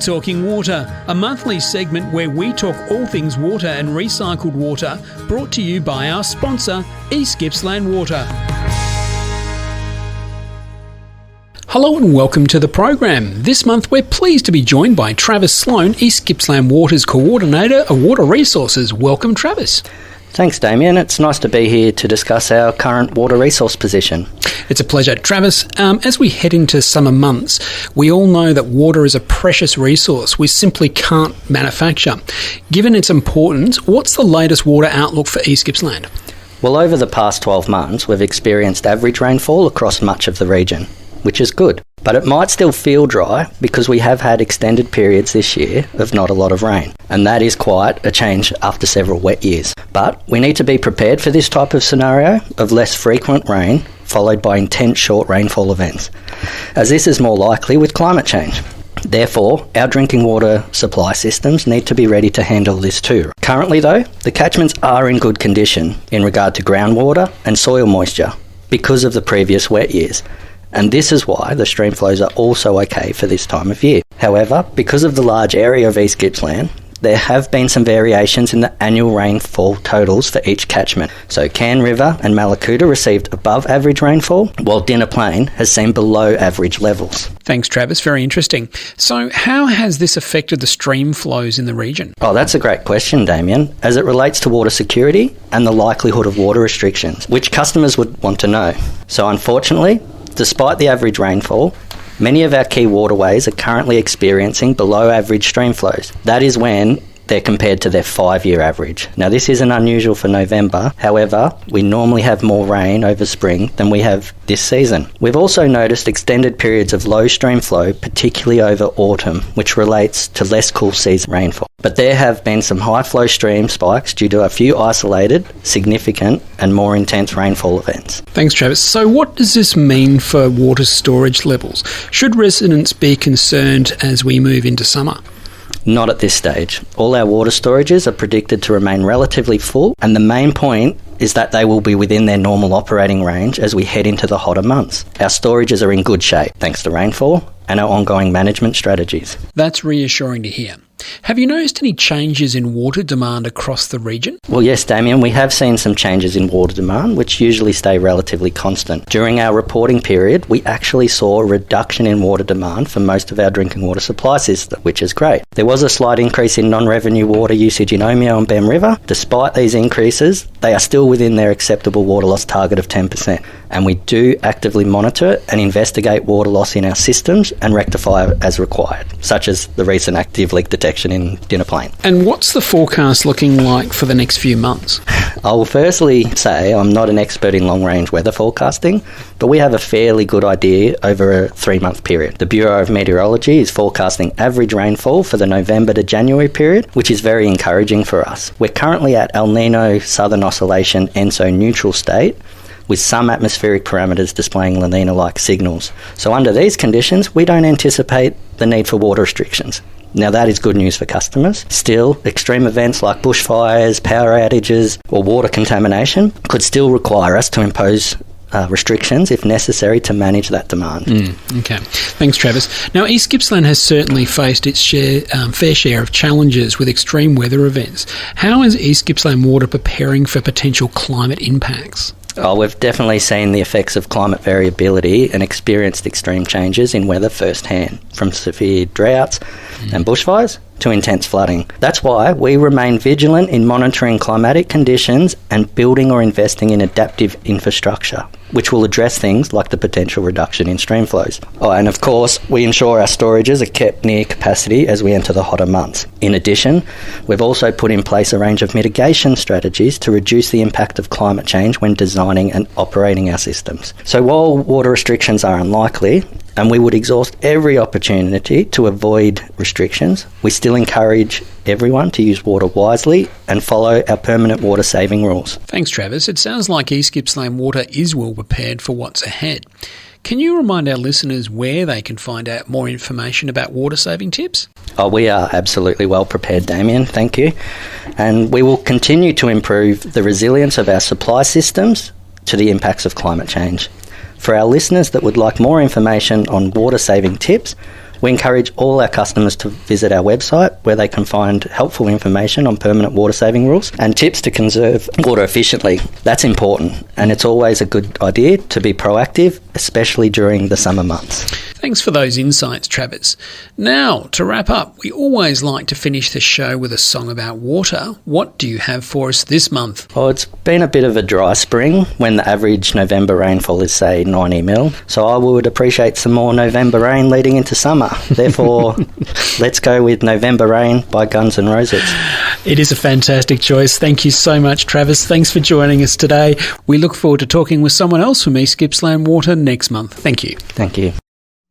Talking Water, a monthly segment where we talk all things water and recycled water, brought to you by our sponsor, East Gippsland Water. Hello and welcome to the program. This month we're pleased to be joined by Travis Sloan, East Gippsland Water's Coordinator of Water Resources. Welcome, Travis. Thanks, Damien. It's nice to be here to discuss our current water resource position. It's a pleasure. Travis, as we head into summer months, we all know that water is a precious resource we simply can't manufacture. Given its importance, what's the latest water outlook for East Gippsland? Well, over the past 12 months, we've experienced average rainfall across much of the region, which is good. But it might still feel dry because we have had extended periods this year of not a lot of rain. And that is quite a change after several wet years. But we need to be prepared for this type of scenario of less frequent rain followed by intense short rainfall events, as this is more likely with climate change. Therefore, our drinking water supply systems need to be ready to handle this too. Currently though, the catchments are in good condition in regard to groundwater and soil moisture because of the previous wet years. And this is why the stream flows are also okay for this time of year. However, because of the large area of East Gippsland, there have been some variations in the annual rainfall totals for each catchment. So Cairn River and Mallacoota received above average rainfall, while Dinner Plain has seen below average levels. Thanks, Travis. Very interesting. So how has this affected the stream flows in the region? Oh, that's a great question, Damien, as it relates to water security and the likelihood of water restrictions, which customers would want to know. So unfortunately, despite the average rainfall, many of our key waterways are currently experiencing below average stream flows. That is when they're compared to their 5-year average. Now, this isn't unusual for November. However, we normally have more rain over spring than we have this season. We've also noticed extended periods of low stream flow, particularly over autumn, which relates to less cool season rainfall. But there have been some high flow stream spikes due to a few isolated, significant and more intense rainfall events. Thanks, Travis. So what does this mean for water storage levels? Should residents be concerned as we move into summer? Not at this stage. All our water storages are predicted to remain relatively full, and the main point is that they will be within their normal operating range as we head into the hotter months. Our storages are in good shape thanks to rainfall and our ongoing management strategies. That's reassuring to hear. Have you noticed any changes in water demand across the region? Well, yes, Damien, we have seen some changes in water demand, which usually stay relatively constant. During our reporting period, we actually saw a reduction in water demand for most of our drinking water supply system, which is great. There was a slight increase in non-revenue water usage in Omeo and Bem River. Despite these increases, they are still within their acceptable water loss target of 10%. And we do actively monitor and investigate water loss in our systems and rectify it as required, such as the recent active leak detection in Dinner Plain. And what's the forecast looking like for the next few months? I will firstly say I'm not an expert in long-range weather forecasting, but we have a fairly good idea over a 3-month period. The Bureau of Meteorology is forecasting average rainfall for the November to January period, which is very encouraging for us. We're currently at El Nino Southern Oscillation ENSO neutral state, with some atmospheric parameters displaying La Nina-like signals. So under these conditions, we don't anticipate the need for water restrictions. Now that is good news for customers. Still, extreme events like bushfires, power outages or water contamination could still require us to impose restrictions if necessary to manage that demand. Okay. Thanks, Travis. Now, East Gippsland has certainly faced its fair share of challenges with extreme weather events. How is East Gippsland Water preparing for potential climate impacts? Oh, we've definitely seen the effects of climate variability and experienced extreme changes in weather firsthand, from severe droughts and bushfires to intense flooding. That's why we remain vigilant in monitoring climatic conditions and building or investing in adaptive infrastructure, which will address things like the potential reduction in stream flows. Oh, and of course, we ensure our storages are kept near capacity as we enter the hotter months. In addition, we've also put in place a range of mitigation strategies to reduce the impact of climate change when designing and operating our systems. So while water restrictions are unlikely, and we would exhaust every opportunity to avoid restrictions, we still encourage everyone to use water wisely and follow our permanent water saving rules. Thanks, Travis. It sounds like East Gippsland Water is well prepared for what's ahead. Can you remind our listeners where they can find out more information about water saving tips? Oh, we are absolutely well prepared, Damien. Thank you. And we will continue to improve the resilience of our supply systems to the impacts of climate change. For our listeners that would like more information on water saving tips, We encourage all our customers to visit our website where they can find helpful information on permanent water saving rules and tips to conserve water efficiently. That's important, and it's always a good idea to be proactive, especially during the summer months. Thanks for those insights, Travis. Now, to wrap up, we always like to finish the show with a song about water. What do you have for us this month? Well, it's been a bit of a dry spring when the average November rainfall is, say, 90 mil. So I would appreciate some more November rain leading into summer. Therefore, let's go with November Rain by Guns N' Roses. It is a fantastic choice. Thank you so much, Travis. Thanks for joining us today. We look forward to talking with someone else from East Gippsland Water next month. Thank you. Thank you.